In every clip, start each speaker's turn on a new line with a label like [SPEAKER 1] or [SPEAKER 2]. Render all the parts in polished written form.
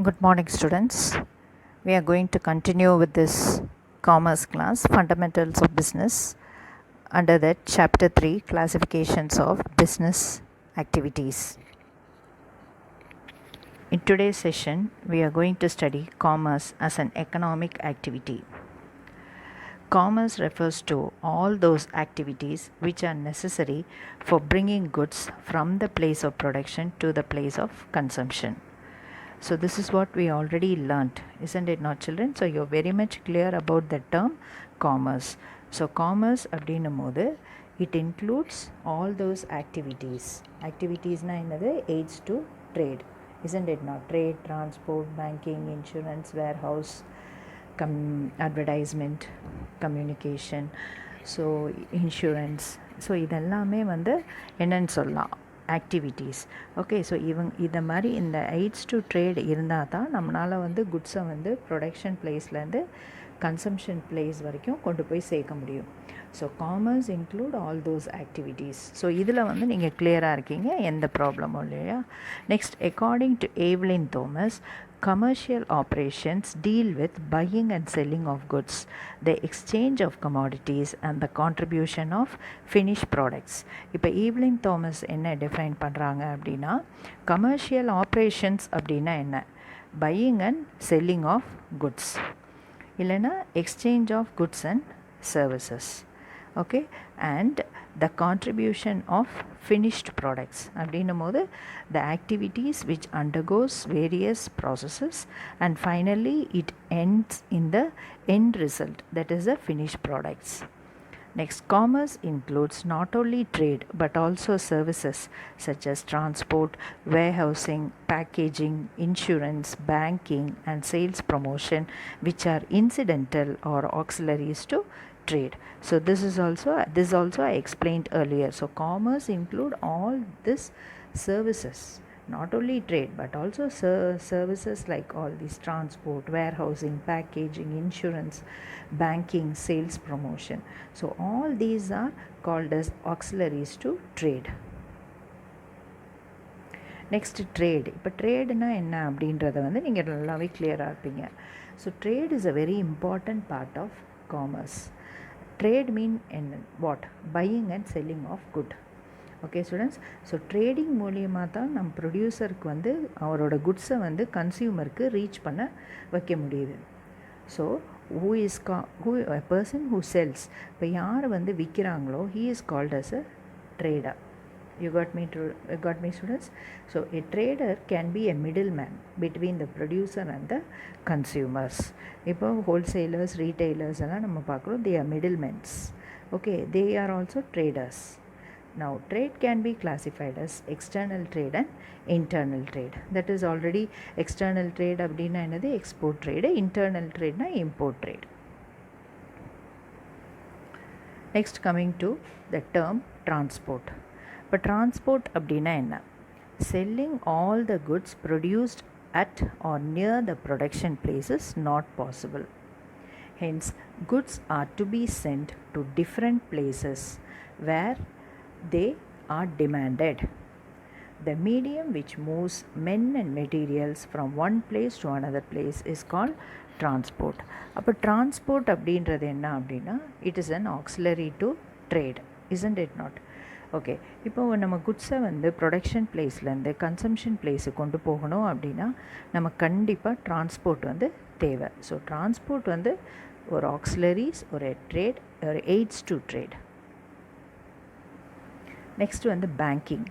[SPEAKER 1] Good morning, students. We are going to continue with this commerce class, Fundamentals of Business, under that Chapter 3, Classifications of Business Activities. In today's session, we are going to study commerce as an economic activity. Commerce refers to all those activities which are necessary for bringing goods from the place of production to the place of consumption. So this is what we already learnt, isn't it not, children? So you're very much clear about the term commerce. So commerce அப்படின்னும் போது it includes all those activities. Activitiesனா என்னது? Aids to trade, isn't it not? Trade, transport, banking, insurance, warehouse, advertisement, communication, so insurance. So இதெல்லாமே வந்து என்னன்னு சொல்லலாம், activities. Okay, so இதை மாதிரி இந்த எய்ட்ஸ் டு ட்ரேட் இருந்தால் தான் நம்மளால் வந்து குட்ஸை வந்து ப்ரொடக்ஷன் பிளேஸ்லேருந்து கன்சம்ஷன் பிளேஸ் வரைக்கும் கொண்டு போய் சேர்க்க முடியும். So commerce include all those activities. So இதில் வந்து நீங்கள் கிளியராக இருக்கீங்க, எந்த ப்ராப்ளமும் இல்லையா? Next, according to Evelyn Thomas, commercial operations deal with buying and selling of goods, the exchange of commodities and the contribution of finished products. இப்போ Evelyn Thomas என்ன டிஃபைன் பண்ணுறாங்க அப்படின்னா, கமர்ஷியல் ஆப்ரேஷன்ஸ் அப்படின்னா என்ன? Buying and selling of goods, இல்லைன்னா exchange of goods and services. Okay, and the contribution of finished products அப்படின்னும் போது the activities which undergoes various processes and finally it ends in the end result, that is the finished products. Next, commerce includes not only trade but also services such as transport, warehousing, packaging, insurance, banking and sales promotion, which are incidental or auxiliaries to trade. So this also I explained earlier. So commerce include all this services, not only trade but also services like all these transport, warehousing, packaging, insurance, banking, sales promotion. So all these are called as auxiliaries to trade. Next, trade. இப்போ ட்ரேடுனா என்ன அப்படின்றத வந்து நீங்கள் நல்லாவே கிளியராக இருப்பீங்க. So trade is a very important part of commerce. Trade mean என்ன? What? Buying and selling of good. Okay students, so trading மூலியமாக தான் நம்ம ப்ரொடியூசருக்கு வந்து அவரோட குட்ஸை வந்து கன்சியூமருக்கு ரீச் பண்ண வைக்க முடியுது. So a person who sells, இப்போ யார் வந்து விற்கிறாங்களோ, he is called as a trader. You got me students? So a trader can be a middleman between the producer and the consumers. இப்போ wholesalers, retailers எல்லாம் நம்ம பார்க்குறோம், they are middlemen. Okay, they are also traders. Now trade can be classified as external trade and internal trade. That is already external trade அப்படின்னா என்னது? export trade. Internal trade na import trade. Next, coming to the term transport. இப்போ transport அப்படின்னா என்ன? Selling all the goods produced at or near the production place is not possible. Hence, goods are to be sent to different places where they are demanded. The medium which moves men and materials from one place to another place is called transport. அப்போ transport அப்படின்றது என்ன அப்படின்னா, it is an auxiliary to trade, isn't it not? Okay, இப்போ நம்ம குட்ஸை வந்து production பிளேஸ்லேருந்து consumption பிளேஸுக்கு கொண்டு போகணும் அப்படின்னா நம்ம கண்டிப்பாக டிரான்ஸ்போர்ட் வந்து தேவை. ஸோ டிரான்ஸ்போர்ட் வந்து ஒரு ஆக்சிலரிஸ், ஒரு ட்ரேட், ஒரு எய்ட்ஸ் டு ட்ரேட். நெக்ஸ்ட் வந்து பேங்கிங்.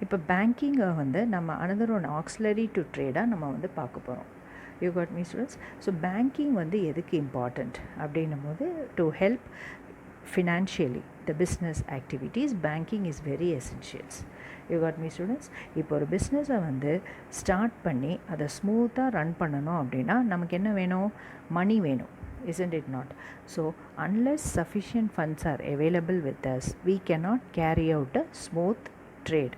[SPEAKER 1] இப்போ பேங்கிங்கை வந்து நம்ம அனதர் ஒன் ஆக்சிலரி டு ட்ரேடாக நம்ம வந்து பார்க்க போகிறோம். You got me students? So banking வந்து எதுக்கு இம்பார்ட்டண்ட் அப்படின்னும் போது, to help financially the business activities, banking is very essential. You got me students? இப்போ ஒரு பிஸ்னஸை வந்து ஸ்டார்ட் பண்ணி அதை ஸ்மூத்தாக ரன் பண்ணணும் அப்படின்னா நமக்கு என்ன வேணும்? மணி வேணும், isn't it not? So unless sufficient funds are available with us, we cannot carry out a smooth trade.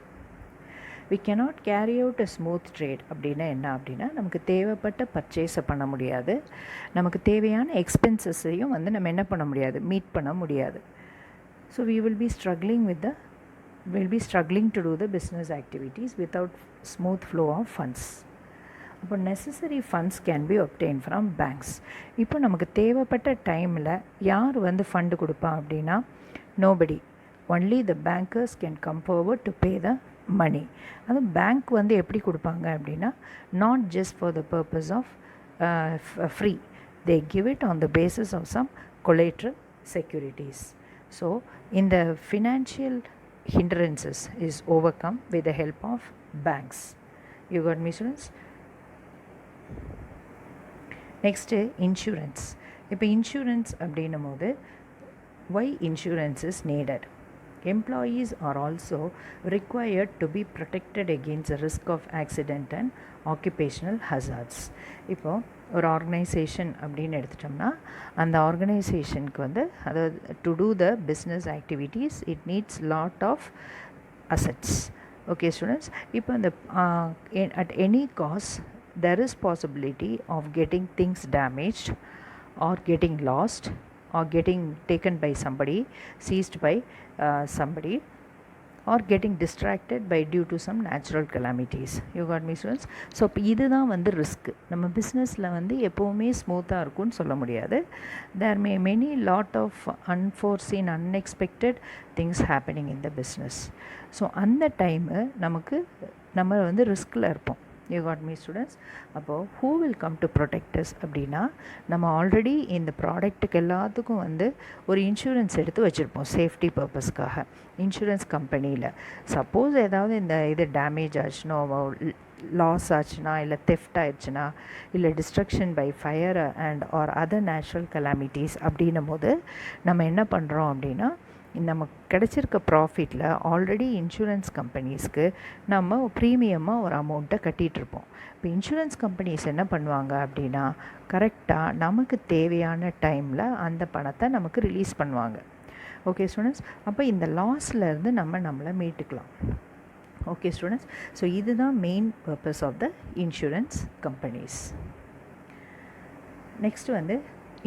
[SPEAKER 1] We cannot carry out a smooth trade அப்படின்னா என்ன அப்படின்னா, நமக்கு தேவைப்பட்ட பர்ச்சேஸை பண்ண முடியாது, நமக்கு தேவையான எக்ஸ்பென்சஸையும் வந்து நம்ம என்ன பண்ண முடியாது? மீட் பண்ண முடியாது. So we will be struggling to do the business activities without smooth flow of funds. இப்போ necessary funds can be obtained from banks. இப்போ நமக்கு தேவைப்பட்ட டைமில் யார் வந்து ஃபண்டு கொடுப்பா அப்படின்னா nobody. Only the bankers can come forward to pay the money. அதுவும் பேங்க் வந்து எப்படி கொடுப்பாங்க அப்படின்னா not just for the purpose of free. They give it on the basis of some collateral securities. So in the financial hindrances is overcome with the help of banks. You got me, students? Next, insurance. இப்போ insurance அப்படின்னும் போது why insurance is needed? Employees are also required to be protected against the risk of accident and occupational hazards. இப்போ ஒரு organisation அப்படின்னு எடுத்துட்டோம்னா அந்த ஆர்கனைசேஷனுக்கு வந்து அதாவது to do the business activities it needs lot of assets. Okay students, இப்போ இந்த at any cost there is possibility of getting things damaged or getting lost or getting taken by somebody, seized by somebody, or getting distracted by due to some natural calamities. You got me, students? So இப்போ இதுதான் வந்து risk. நம்ம பிஸ்னஸில் வந்து எப்போவுமே ஸ்மூத்தாக இருக்கும்னு சொல்ல முடியாது. There may many lot of unforeseen unexpected things happening in the business. So அந்த டைமு நம்ம வந்து ரிஸ்கில் இருப்போம். You got me students? அப்போது who will come to protect us அப்படின்னா நம்ம ஆல்ரெடி இந்த ப்ராடக்ட்டுக்கு எல்லாத்துக்கும் வந்து ஒரு இன்சூரன்ஸ் எடுத்து வச்சுருப்போம் சேஃப்டி பர்பஸ்க்காக. இன்சூரன்ஸ் கம்பெனியில் சப்போஸ் ஏதாவது இந்த இது டேமேஜ் ஆச்சுன்னா, லாஸ் ஆச்சுன்னா, இல்லை தெஃப்ட் ஆயிடுச்சுன்னா, இல்லை destruction by fire and or other natural calamities அப்படின்னும் போது நம்ம என்ன பண்ணுறோம் அப்படின்னா நமக்கு கிடச்சிருக்க ப்ராஃபிட்டில் ஆல்ரெடி இன்சூரன்ஸ் கம்பெனிஸ்க்கு நம்ம ப்ரீமியமாக ஒரு அமௌண்ட்டை கட்டிகிட்ருப்போம். இப்போ இன்சூரன்ஸ் கம்பெனிஸ் என்ன பண்ணுவாங்க அப்படின்னா கரெக்டாக நமக்கு தேவையான டைமில் அந்த பணத்தை நமக்கு ரிலீஸ் பண்ணுவாங்க. ஓகே ஸ்டூடெண்ட்ஸ், அப்போ இந்த லாஸ்லேருந்து நம்மளை மீட்டுக்கலாம். ஓகே ஸ்டூடெண்ட்ஸ், ஸோ இதுதான் main purpose of the insurance companies. Next வந்து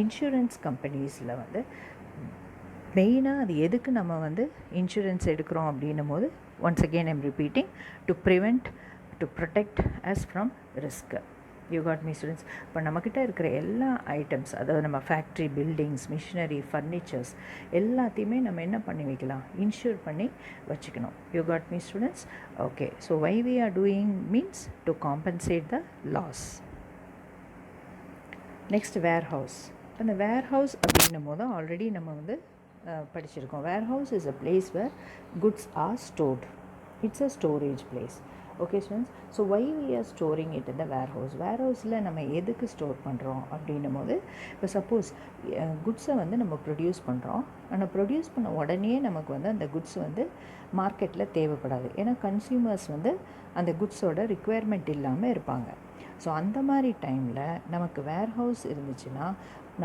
[SPEAKER 1] இன்சூரன்ஸ் கம்பெனிஸில் வந்து மெயினாக அது எதுக்கு நம்ம வந்து இன்சூரன்ஸ் எடுக்கிறோம் அப்படின்னும் போது once again I'm repeating to prevent to protect us from risk. You got me students? இப்போ நம்மக்கிட்ட இருக்கிற எல்லா ஐட்டம்ஸ், அதாவது நம்ம ஃபேக்ட்ரி, பில்டிங்ஸ், மிஷினரி, ஃபர்னிச்சர்ஸ் எல்லாத்தையுமே நம்ம என்ன பண்ணி வைக்கலாம், இன்சூர் பண்ணி வச்சுக்கணும். You got me students? Okay, so why we are doing means to compensate the loss. Next warehouse. அந்த வேர்ஹவுஸ் அப்படின்னும் போது ஆல்ரெடி நம்ம வந்து படிச்சிருக்கோம். Warehouse is a place where goods are stored. It's a storage place. Okay students, so why we are storing it in the warehouse? வேர்ஹவுஸில் நம்ம எதுக்கு store பண்ணுறோம் அப்படின்னும் போது இப்போ சப்போஸ் குட்ஸை வந்து நம்ம ப்ரொடியூஸ் பண்ணுறோம், ஆனால் ப்ரொடியூஸ் பண்ண உடனே நமக்கு வந்து அந்த குட்ஸ் வந்து மார்க்கெட்டில் தேவைப்படாது. ஏன்னா கன்சியூமர்ஸ் வந்து அந்த குட்ஸோட ரிக்குவயர்மெண்ட் இல்லாமல் இருப்பாங்க. ஸோ அந்த மாதிரி டைமில் நமக்கு வேர்ஹவுஸ் இருந்துச்சுன்னா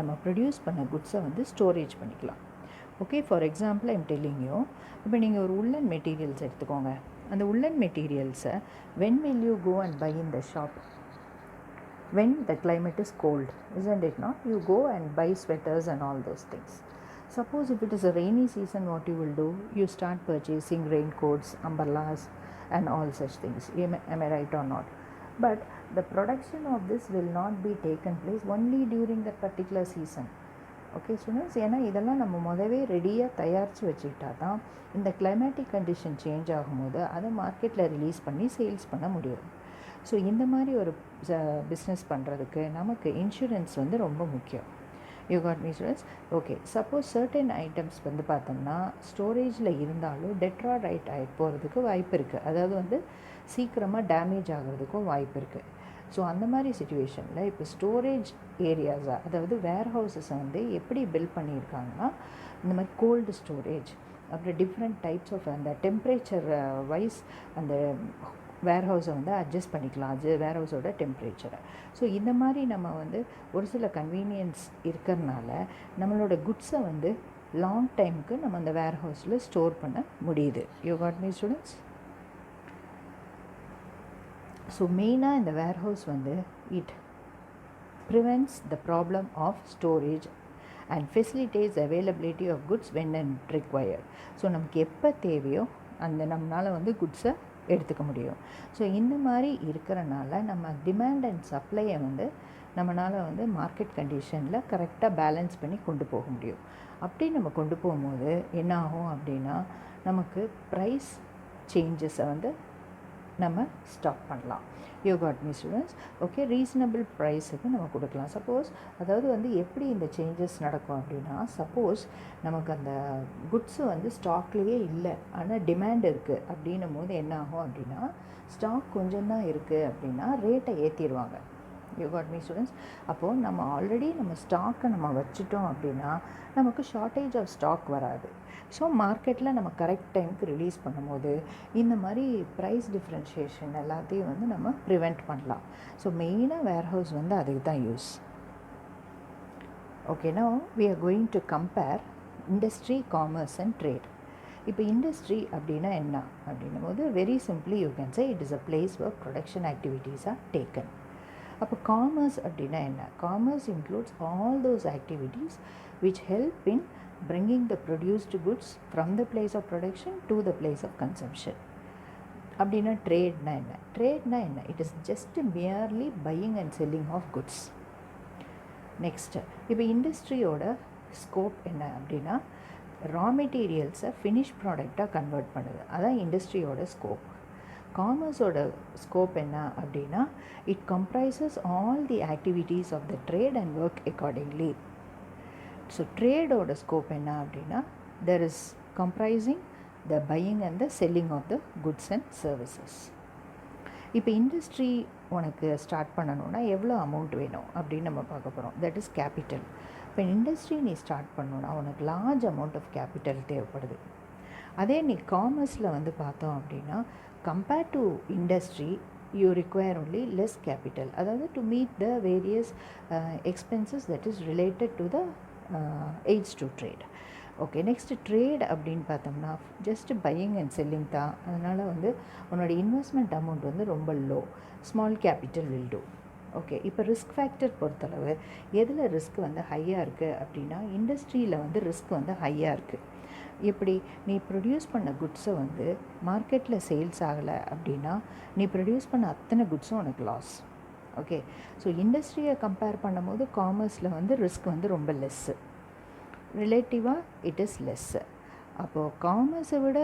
[SPEAKER 1] நம்ம ப்ரொடியூஸ் பண்ண குட்ஸை வந்து ஸ்டோரேஜ் பண்ணிக்கலாம். Okay, for example I'm telling you, இப்போ நீங்கள் ஒரு உள்ளன் மெட்டீரியல்ஸ் எடுத்துக்கோங்க. அந்த உள்ளன் மெட்டீரியல்ஸை when will you go and buy in the shop? When the climate is cold, isn't it not? You go and buy sweaters and all those things. Suppose if it is a rainy season, what you will do? You start purchasing raincoats, umbrellas and all such things. Am I right or not? But the production of this will not be taken place only during that particular season. Okay students, ஏன்னா இதெல்லாம் நம்ம முதவே ரெடியாக தயாரித்து வச்சுக்கிட்டா தான் இந்த climatic condition change ஆகும்போது அதை மார்க்கெட்டில் ரிலீஸ் பண்ணி சேல்ஸ் பண்ண முடியும். ஸோ இந்த மாதிரி ஒரு பிஸ்னஸ் பண்ணுறதுக்கு நமக்கு இன்சூரன்ஸ் வந்து ரொம்ப முக்கியம். You got me students? Okay, suppose certain items வந்து பார்த்தோம்னா ஸ்டோரேஜில் இருந்தாலும் டெட்ராய்ட் ஆகி போகிறதுக்கு வாய்ப்பு இருக்குது. அதாவது வந்து சீக்கிரமாக டேமேஜ் ஆகிறதுக்கும் வாய்ப்பு இருக்குது. ஸோ அந்த மாதிரி சுச்சுவேஷனில் இப்போ ஸ்டோரேஜ் ஏரியாஸை, அதாவது வேர்ஹவுஸஸை வந்து எப்படி பில்ட் பண்ணியிருக்காங்கன்னா இந்த மாதிரி கோல்டு ஸ்டோரேஜ், அப்புறம் டிஃப்ரெண்ட் டைப்ஸ் ஆஃப் அந்த டெம்பரேச்சர் வைஸ் அந்த வேர்ஹவுஸை வந்து அட்ஜஸ்ட் பண்ணிக்கலாம், அது வேர்ஹவுஸோட டெம்பரேச்சரை. ஸோ இந்த மாதிரி நம்ம வந்து ஒரு சில கன்வீனியன்ஸ் இருக்கிறதுனால நம்மளோட குட்ஸை வந்து லாங் டைமுக்கு நம்ம அந்த வேர்ஹவுஸில் ஸ்டோர் பண்ண முடியுது. You got me students? So மெயினாக இந்த வேர்ஹவுஸ் வந்து it prevents the problem of storage and facilitates availability of goods when and required. So நமக்கு எப்போ தேவையோ அந்த நம்மளால் வந்து குட்ஸை எடுத்துக்க முடியும். ஸோ இந்த மாதிரி இருக்கிறனால நம்ம டிமாண்ட் அண்ட் சப்ளையை வந்து நம்மளால் வந்து மார்க்கெட் கண்டிஷனில் கரெக்டாக பேலன்ஸ் பண்ணி கொண்டு போக முடியும். அப்படி நம்ம கொண்டு போகும்போது என்ன ஆகும் அப்படின்னா நமக்கு ப்ரைஸ் சேஞ்சஸை வந்து நம்ம ஸ்டாப் பண்ணலாம். You got me students? Okay, reasonable ப்ரைஸுக்கு நம்ம கொடுக்கலாம். சப்போஸ் அதாவது வந்து எப்படி இந்த சேஞ்சஸ் நடக்கும் அப்படின்னா, சப்போஸ் நமக்கு அந்த குட்ஸு வந்து ஸ்டாக்லேயே இல்லை, ஆனால் டிமாண்ட் இருக்குது அப்படின்னும் போது என்ன ஆகும் அப்படின்னா, ஸ்டாக் கொஞ்சம் தான் இருக்குது அப்படின்னா ரேட்டை ஏற்றிடுவாங்க. You got me students? அப்போது நம்ம ஆல்ரெடி நம்ம ஸ்டாக்கை நம்ம வச்சுட்டோம் அப்படின்னா நமக்கு ஷார்ட்டேஜ் ஆஃப் ஸ்டாக் வராது. ஸோ மார்க்கெட்டில் நம்ம கரெக்ட் டைமுக்கு ரிலீஸ் பண்ணும்போது இந்த மாதிரி ப்ரைஸ் டிஃப்ரென்ஷியேஷன் எல்லாத்தையும் வந்து நம்ம ப்ரிவெண்ட் பண்ணலாம். ஸோ மெயினாக வேர்ஹவுஸ் வந்து அதுக்கு தான் use. Okay, now we are going to compare industry, commerce and trade. இப்போ இண்டஸ்ட்ரி அப்படின்னா என்ன அப்படின்னும் போது very simply you can say it is a place where production activities are taken. அப்போ காமர்ஸ் அப்படின்னா என்ன? Commerce includes all those activities which help in bringing the produced goods from the place of production to the place of consumption. அப்படின்னா ட்ரேட்னா என்ன? ட்ரேட்னா என்ன? It is just merely buying and selling of goods. Next, இப்போ இண்டஸ்ட்ரியோட scope என்ன அப்படின்னா ரா மெட்டீரியல்ஸை finish ப்ராடக்டாக convert பண்ணுது. அதான் இண்டஸ்ட்ரியோட ஸ்கோப். காமர்ஸோட ஸ்கோப் என்ன அப்படின்னா it comprises all the activities of the trade and work accordingly. So ட்ரேடோட ஸ்கோப் என்ன அப்படின்னா there is comprising the buying and the selling of the goods and services. இப்போ இண்டஸ்ட்ரி உனக்கு ஸ்டார்ட் பண்ணணுன்னா எவ்வளோ அமௌண்ட் வேணும் அப்படின்னு நம்ம பார்க்க போகிறோம். That is capital. இப்போ இண்டஸ்ட்ரி நீ ஸ்டார்ட் பண்ணணுன்னா உனக்கு லார்ஜ் அமௌண்ட் ஆஃப் கேபிட்டல் தேவைப்படுது. அதே நீ காமர்ஸில் வந்து பார்த்தோம் அப்படின்னா compared to industry you require only less capital, அதாவது to meet the various expenses that is related to the aids to trade. Okay, next trade அப்படின்னு பார்த்தோம்னா ஜஸ்ட் பையிங் அண்ட் செல்லிங் தான். அதனால் வந்து உன்னோட இன்வெஸ்ட்மெண்ட் அமௌண்ட் வந்து ரொம்ப low, small capital will do. Okay, இப்போ ரிஸ்க் ஃபேக்டர் பொறுத்தளவு எதில் ரிஸ்க் வந்து ஹையாக இருக்குது அப்படின்னா இண்டஸ்ட்ரியில் வந்து ரிஸ்க் வந்து ஹையாக இருக்குது. எப்படி நீ ப்ரொடியூஸ் பண்ண குட்ஸை வந்து மார்க்கெட்டில் சேல்ஸ் ஆகலை அப்படின்னா நீ ப்ரொடியூஸ் பண்ண அத்தனை குட்ஸும் உனக்கு லாஸ். ஓகே, ஸோ இண்டஸ்ட்ரியை கம்பேர் பண்ணும்போது காமர்ஸில் வந்து ரிஸ்க் வந்து ரொம்ப லெஸ்ஸு, ரிலேட்டிவாக இட் இஸ் லெஸ்ஸு. அப்போது காமர்ஸை விட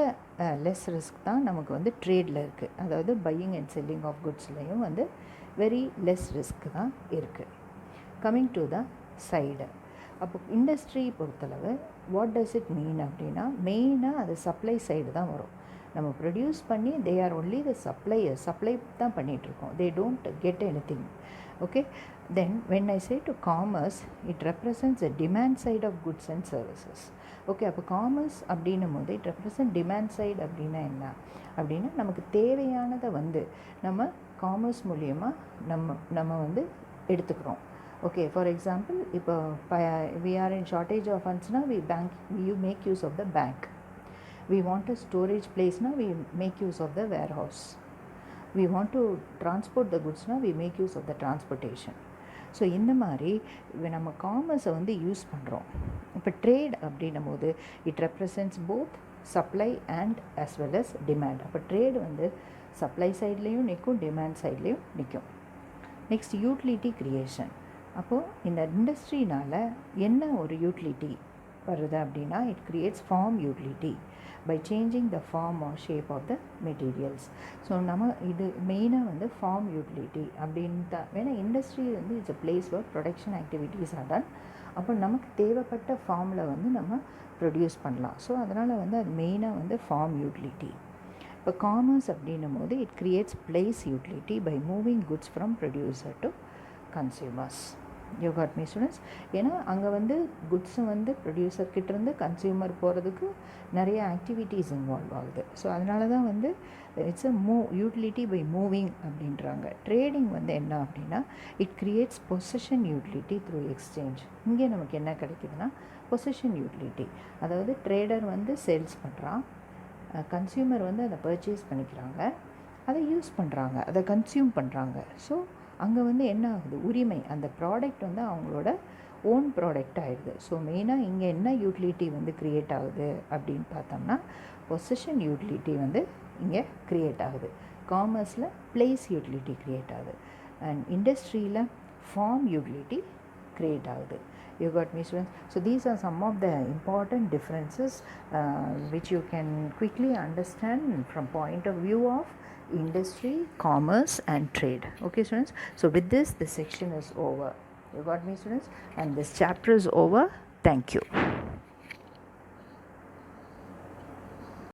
[SPEAKER 1] லெஸ் ரிஸ்க் தான் நமக்கு வந்து ட்ரேடில் இருக்குது. அதாவது பையிங் அண்ட் செல்லிங் ஆஃப் குட்ஸ்லேயும் வந்து வெரி லெஸ் ரிஸ்க் தான் இருக்குது. கம்மிங் டு த சைடு, அப்போ இண்டஸ்ட்ரி பொறுத்தளவு வாட் டஸ் இட் மீன் அப்படின்னா மெயினாக அது சப்ளை சைடு தான் வரும். நம்ம ப்ரொடியூஸ் பண்ணி they are only the supplier, supply தான் பண்ணிகிட்ருக்கோம். They don't get anything. Okay, then when I say to commerce it represents the demand side of goods and services. Okay, அப்போ காமர்ஸ் அப்படின்னும் போது it represent demand side அப்படின்னா என்ன அப்படின்னா நமக்கு தேவையானதை வந்து நம்ம காமர்ஸ் மூலியமாக நம்ம வந்து எடுத்துக்கிறோம். ஓகே, ஃபார் எக்ஸாம்பிள் இப்போ we are in shortage of funds now, you make use of the bank. We want a storage place now, we make use of the warehouse. We want to transport the goods now, we make use of the transportation. So இந்த மாதிரி நம்ம காமர்ஸை வந்து use பண்ணுறோம். இப்போ trade அப்படின்னும் போது it represents both supply and as well as demand. அப்போ trade வந்து சப்ளை சைட்லேயும் நிற்கும், டிமாண்ட் சைட்லேயும் நிற்கும். Next utility creation. அப்போது இந்த இண்டஸ்ட்ரினால் என்ன ஒரு யூட்டிலிட்டி வருது அப்படின்னா it creates form utility by changing the form or shape of the materials. So நம்ம இது மெயினாக வந்து ஃபார்ம் யூட்டிலிட்டி அப்படின்னு தான். ஏன்னா இண்டஸ்ட்ரி வந்து it's a place for production activities are done. அப்போ நமக்கு தேவைப்பட்ட ஃபார்மில் வந்து நம்ம ப்ரொடியூஸ் பண்ணலாம். ஸோ அதனால் வந்து அது மெயினாக வந்து ஃபார்ம் யூட்டிலிட்டி. இப்போ காமர்ஸ் அப்படின்னும் போது it creates place utility by moving goods from producer to consumers. You got me students? ஏன்னா அங்கே வந்து குட்ஸை வந்து ப்ரொடியூசர்கிட்டேருந்து கன்சியூமர் போகிறதுக்கு நிறைய ஆக்டிவிட்டீஸ் இன்வால்வ் ஆகுது. ஸோ அதனால தான் வந்து it's a utility by moving அப்படின்றாங்க. ட்ரேடிங் வந்து என்ன அப்படின்னா it creates possession utility through exchange. இங்கே நமக்கு என்ன கிடைக்குதுன்னா பொசஷன் யூட்டிலிட்டி. அதாவது ட்ரேடர் வந்து சேல்ஸ் பண்ணுறான், கன்சியூமர் வந்து அதை பர்ச்சேஸ் பண்ணிக்கிறாங்க, அதை யூஸ் பண்ணுறாங்க, அதை கன்சியூம் பண்ணுறாங்க. ஸோ அங்கே வந்து என்ன ஆகுது, உரிமை, அந்த ப்ராடக்ட் வந்து அவங்களோட ஓன் ப்ராடக்ட் ஆகிடுது. ஸோ மெயினாக இங்கே என்ன யூட்டிலிட்டி வந்து க்ரியேட் ஆகுது அப்படின்னு பார்த்தோம்னா பொசஷன் யூட்டிலிட்டி வந்து இங்கே க்ரியேட் ஆகுது. காமர்ஸில் பிளேஸ் யூட்டிலிட்டி க்ரியேட் ஆகுது. அண்ட் இண்டஸ்ட்ரியில் ஃபார்ம் யூட்டிலிட்டி க்ரியேட் ஆகுது. You got me, students? So these are some of the important differences which you can quickly understand from point of view of industry, commerce and trade. Okay, students? So with this section is over. You got me, students? And this chapter is over. Thank you.